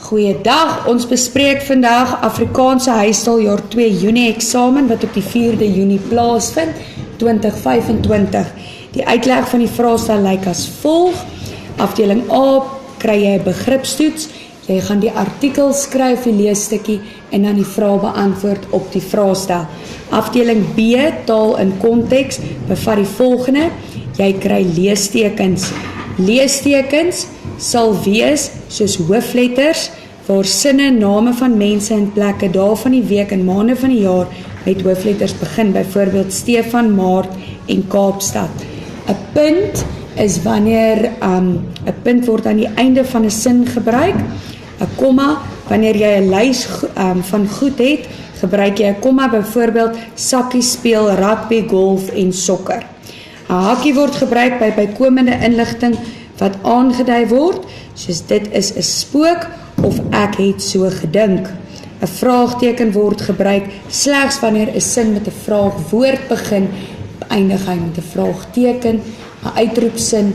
Goeiedag, ons bespreek vandag Afrikaanse huistaaljaar 2 Junie eksamen wat op die 4de Junie plaasvind, 2025. Die uitleg van die vraestel lyk as volg. Afdeling A kry jy 'n begripstoets. Jy gaan die artikel skryf, die leesstukkie en dan die vraag beantwoord op die vraestel. Afdeling B, taal in konteks, bevat die volgende. Jy kry leestekens. Leestekens sal wees soos hoofletters, waar sinne, name van mense en plekke, dae van die week en maande van die jaar met hoofletters begin, byvoorbeeld Stefan, Maart en Kaapstad. 'n punt is wanneer 'n punt word aan die einde van 'n sin gebruik. 'n komma, wanneer jy 'n lys van goed het, gebruik jy 'n komma, byvoorbeeld sakkie speel, rugby, golf en sokker. 'n hakie word gebruik by bykomende inligting wat aangedui word, soos dit is 'n spook of ek het so gedink. 'n vraagteken word gebruik slegs wanneer 'n sin met 'n vraagwoord begin, eindig hy met 'n vraagteken. 'n uitroepsin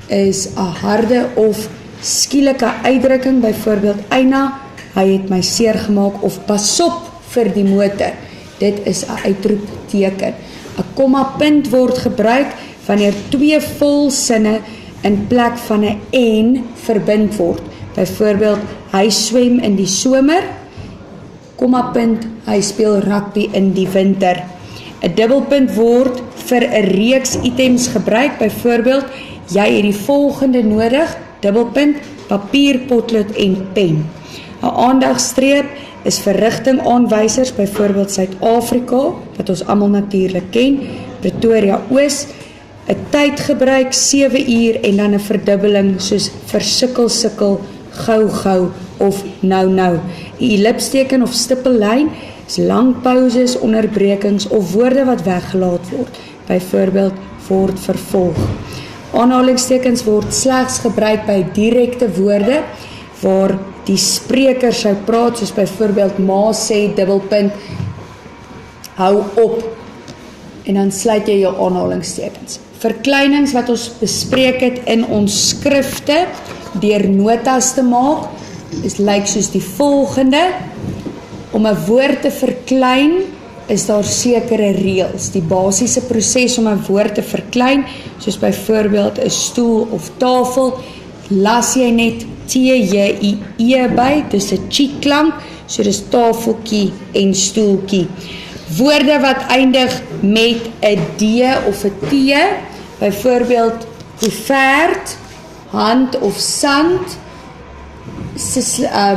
is 'n harde of skielike uitdrukking, byvoorbeeld Eina, hy het my seer gemaak, of pas op vir die motor. Dit is 'n uitroepteken. 'n kommapunt word gebruik wanneer twee volsinne in plek van 'n en verbind word. Byvoorbeeld, hy swem in die somer, kommapunt, hy speel rugby in die winter. 'n dubbelpunt word vir 'n reeks items gebruik, byvoorbeeld, jy het die volgende nodig, dubbelpunt, papier, potlood en pen. 'n aandagstreep is vir rigtingaanwysers, byvoorbeeld Suid-Afrika, wat ons almal natuurlik ken, Pretoria Oos, 'n tydgebruik 7 uur en dan 'n verdubbeling soos versukkel, sukkel, gou, gou of nou, nou. 'n ellipsteken of stippellyn is lang pauses, onderbrekings of woorde wat weggelaat word, byvoorbeeld word vervolg. Aanhalingstekens word slegs gebruik by direkte woorde waar die spreker sou praat, soos byvoorbeeld ma sê dubbelpunt, hou op, en dan sluit jy jou aanhalingstekens. Verkleinings wat ons bespreek het in ons skrifte deur notas te maak, lyk soos die volgende. Om 'n woord te verklein is daar sekere reëls. Die basiese proses om 'n woord te verklein, soos byvoorbeeld 'n stoel of tafel, las jy net T-J-I-E by, dis 'n chi klank, so dis tafeltjie en stoeltjie. Woorde wat eindig met 'n D of 'n T, byvoorbeeld koevert, hand of sand,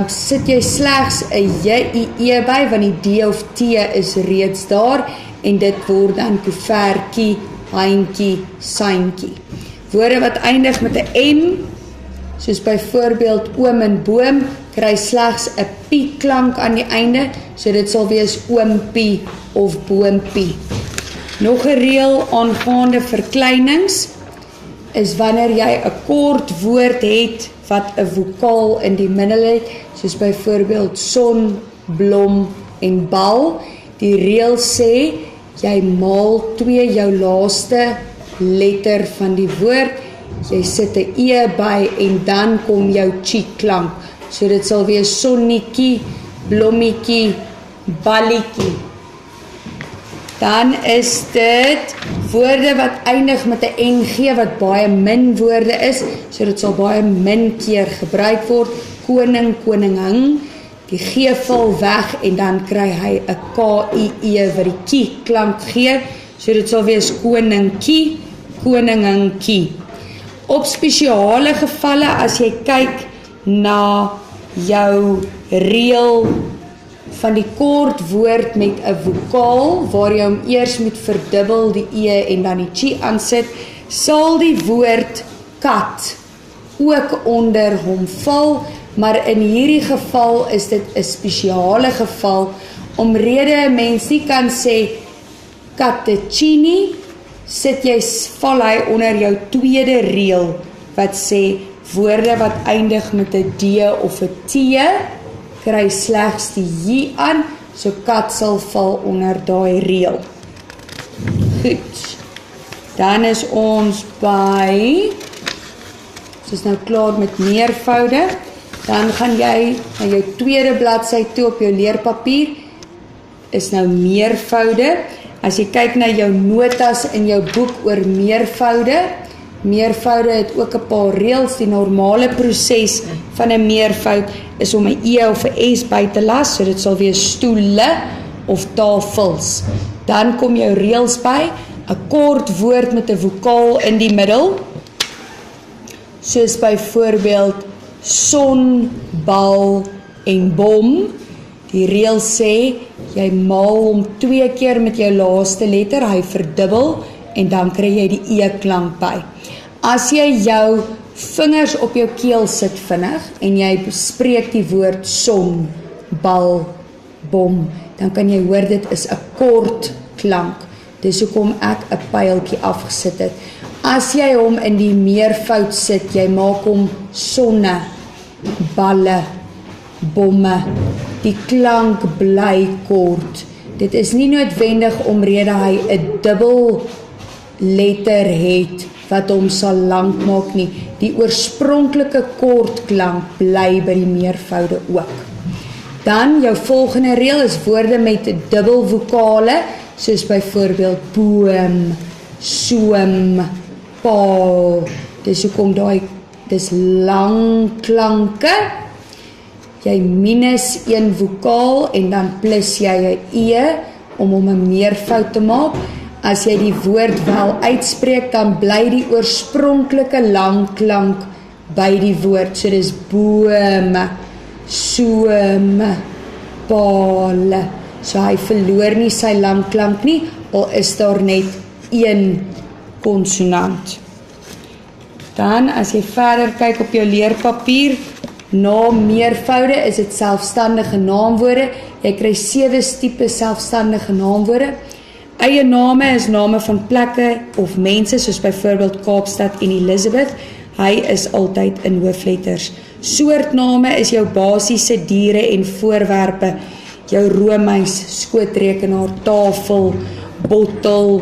sit jy slegs 'n J-I-E by, want die D of T is reeds daar, en dit word dan koevertjie, handjie, sandjie. Woorde wat eindig met 'n M, soos byvoorbeeld oom en boom, kry slegs 'n pie klank aan die einde, so dit sal wees oompie of boompie. Nog 'n reël aangaande verkleinings is wanneer jy 'n kort woord het wat 'n vokaal in die middel het, soos byvoorbeeld son, blom en bal. Die reël sê jy maal 2 jou laaste letter van die woord, jy sit 'n E by en dan kom jou chi klank. So dit sal wees sonnetjie, blommetjie, balletjie. Dan is dit woorde wat eindig met 'n NG wat baie min woorde is, so dit sal baie min keer gebruik word. Koning, koningin, die G val weg en dan kry hy 'n K-I-E wat die kie klank gee, so dit sal wees koningkie, koninginkie. Op spesiale gevalle, as jy kyk na jou reël van die kort woord met 'n vokaal, waar jy hom eers moet verdubbel die E en dan die chi aansit, sal die woord kat ook onder hom val, maar in hierdie geval is dit 'n spesiale geval, omrede 'n mens nie kan sê cappuccini, val hy onder jou tweede reël, wat sê woorde wat eindig met 'n D of 'n T, kry slegs die J aan, so kat sal val onder daai reël. Goed, dan is ons by, ons is nou klaar met meervoude, Dan gaan jy na jou tweede bladsy toe op jou leerpapier, is nou meervoude. As jy kyk na jou notas in jou boek oor meervoude het ook 'n paar reëls. Die normale proses van 'n meervoud is om 'n E of 'n S by te las, so dit sal wees stoele of tafels. Dan kom jou reëls by, 'n kort woord met 'n vokaal in die middel, soos byvoorbeeld son, bal en bom. Die reël sê, jy maal hom 2 keer met jou laaste letter, hy verdubbel, en dan kry jy die E-klank by. As jy jou vingers op jou keel sit vinnig, en jy spreek die woord son, bal, bom, dan kan jy hoor dit is 'n kort klank. Dis hoekom ek 'n pyltjie afgesit het. As jy hom in die meervoud sit, jy maak hom sonne, balle, bomme, die klank bly kort. Dit is nie noodwendig omrede hy 'n dubbel letter het wat hom sal lank maak nie. Die oorspronklike kort klank bly by die meervoude ook. Dan jou volgende reël is woorde met dubbel vokale, soos byvoorbeeld boom, soom, paal. Dis hoekom dis lang klanke. Jy minus 1 vokaal en dan plus jy 'n E om hom 'n meervoud te maak. As jy die woord wel uitspreek, dan bly die oorspronklike lang klank by die woord. So dis boom, soom, paal. So hy verloor nie sy lang klank nie, al is daar net 1 konsonant. Dan as jy verder kyk op jou leerpapier, na meervoude is dit selfstandige naamwoorde. Jy kry 7 tipe selfstandige naamwoorde. Eie name is name van plekke of mense, soos byvoorbeeld Kaapstad en Elizabeth. Hy is altyd in hoofletters. Soortname is jou basiese diere en voorwerpe. Jou roomys, skootrekenaar, tafel, bottel,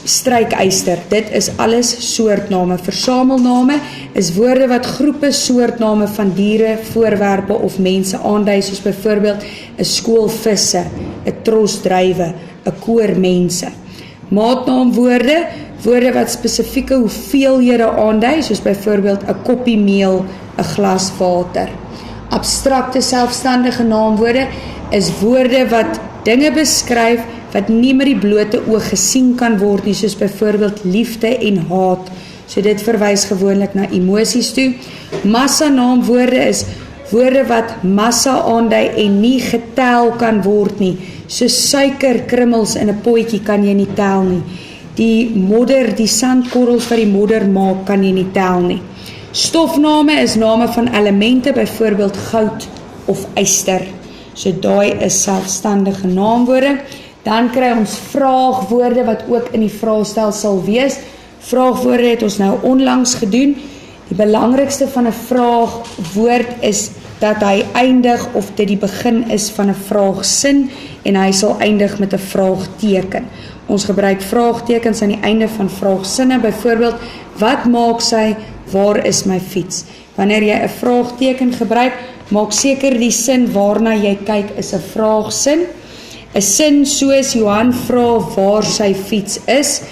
strykyster. Dit is alles soortname. Versamelname is woorde wat groepe soortname van diere, voorwerpe of mense aandui, soos byvoorbeeld 'n skool visse, 'n tros druiwe, 'n koor mense. Maatnaamwoorde, woorde wat spesifieke hoeveelhede aandui, soos byvoorbeeld 'n koppie meel, 'n glas water. Abstrakte selfstandige naamwoorde is woorde wat dinge beskryf wat nie met die blote oog gesien kan word nie, soos byvoorbeeld liefde en haat. So dit verwys gewoonlik na emosies toe. Massa naamwoorde is woorde wat massa aandui en nie getel kan word nie. So suikerkrummels in 'n potjie kan jy nie tel nie. Die modder, die sandkorrels wat die modder maak, kan jy nie tel nie. Stofname is name van elemente, byvoorbeeld goud of yster. So daai is selfstandige naamwoorde. Dan kry ons vraagwoorde wat ook in die vraestel sal wees. Vraagwoorde het ons nou onlangs gedoen. Die belangrikste van 'n vraagwoord is dat hy eindig of dit die begin is van 'n vraagsin en hy sal eindig met 'n vraagteken. Ons gebruik vraagtekens aan die einde van vraagsinne. Byvoorbeeld, wat maak sy? Waar is my fiets? Wanneer jy 'n vraagteken gebruik, maak seker die sin waarna jy kyk is 'n vraagsin. 'n Sin soos Johan vra waar sy fiets is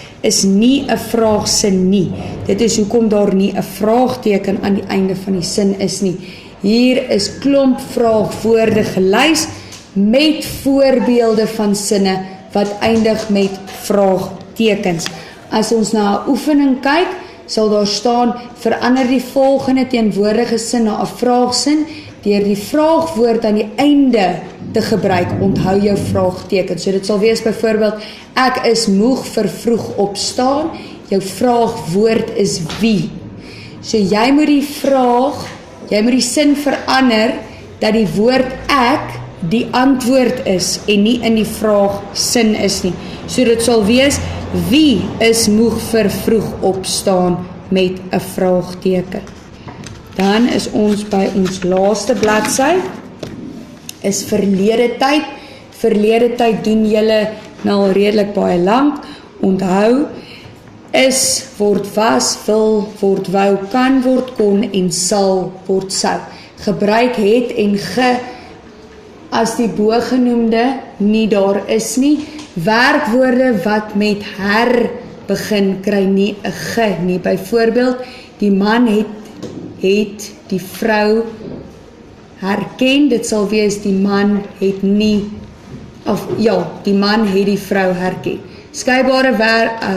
nie 'n vraagsin nie. Dit is hoekom daar nie 'n vraagteken aan die einde van die sin is nie. Hier is klomp vraagwoorde gelys met voorbeelde van sinne wat eindig met vraagtekens. As ons na 'n oefening kyk, sal daar staan, verander die volgende teenwoordige sin na 'n vraagsin deur die vraagwoord aan die einde te gebruik. Onthou jou vraagteken. So dit sal wees byvoorbeeld, ek is moeg vir vroeg opstaan. Jou vraagwoord is wie. So jy moet die sin verander dat die woord ek die antwoord is en nie in die vraagsin is nie. So dit sal wees, wie is moeg vir vroeg opstaan met 'n vraagteken. Dan is ons by ons laaste bladsy, is verlede tyd. Verlede tyd doen julle nou al redelik baie lank. Onthou, is, word was, wil, word wou, kan, word kon en sal, word sou. Gebruik het en ge as die bogenoemde nie daar is nie. Werkwoorde wat met her begin kry nie 'n ge nie. Byvoorbeeld, die man het die vrou herken, dit sal wees die man het nie, of ja, die man het die vrou herken. Skeibare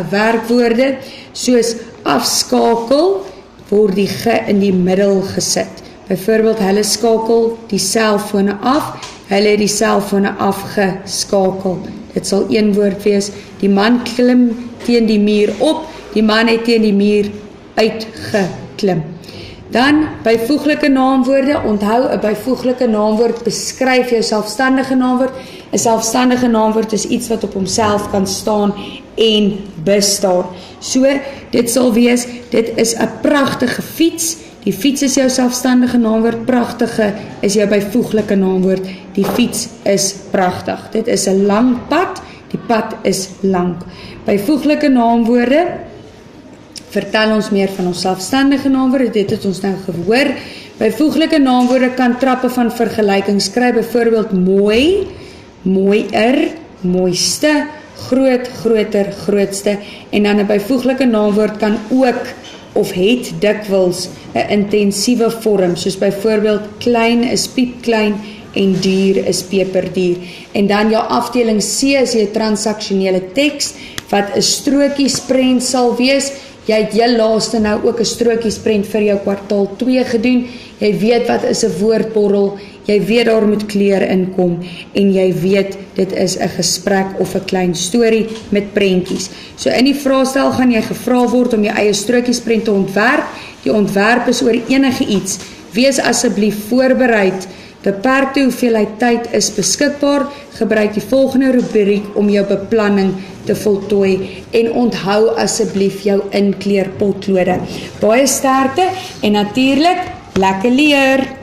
werkwoorde soos afskakel word die ge in die middel gesit. Byvoorbeeld, hulle skakel die selfone af, hulle het die selfone afgeskakel. Dit sal een woord wees, die man klim teen die muur op, die man het teen die muur uitgeklim. Dan byvoeglike naamwoorde, onthou 'n byvoeglike naamwoord beskryf jou selfstandige naamwoord. 'n Selfstandige naamwoord is iets wat op homself kan staan en bestaan. So, dit sal wees, dit is 'n pragtige fiets. Die fiets is jou selfstandige naamwoord, pragtige is jou byvoeglike naamwoord. Die fiets is pragtig. Dit is 'n lang pad, die pad is lank. Byvoeglike naamwoorde vertel ons meer van ons selfstandige naamwoorde, dit het ons nou gehoor. Byvoeglike naamwoorde kan trappe van vergelykings kry, byvoorbeeld mooi, mooier, mooiste, groot, groter, grootste, en dan 'n byvoeglike naamwoord kan ook of het dikwels 'n intensiewe vorm, soos byvoorbeeld klein is piepklein en duur is peperduur. En dan jou afdeling C is jou transaksionele teks, wat 'n strokiesprent sal wees. Jy het heel laaste nou ook 'n strokiesprent vir jou kwartaal 2 gedoen. Jy weet wat is 'n woordborrel, jy weet daar moet kleur inkom, en jy weet dit is 'n gesprek of 'n klein storie met prentjies. So in die vraestel gaan jy gevra word om jou eie strokiesprent te ontwerp. Die ontwerp is oor enige iets. Wees asseblief voorbereid. Beperkte hoeveelheid tyd is beskikbaar. Gebruik die volgende rubriek om jou beplanning te voltooi en onthou asseblief jou inkleurpotlode. Baie sterkte en natuurlik lekker leer!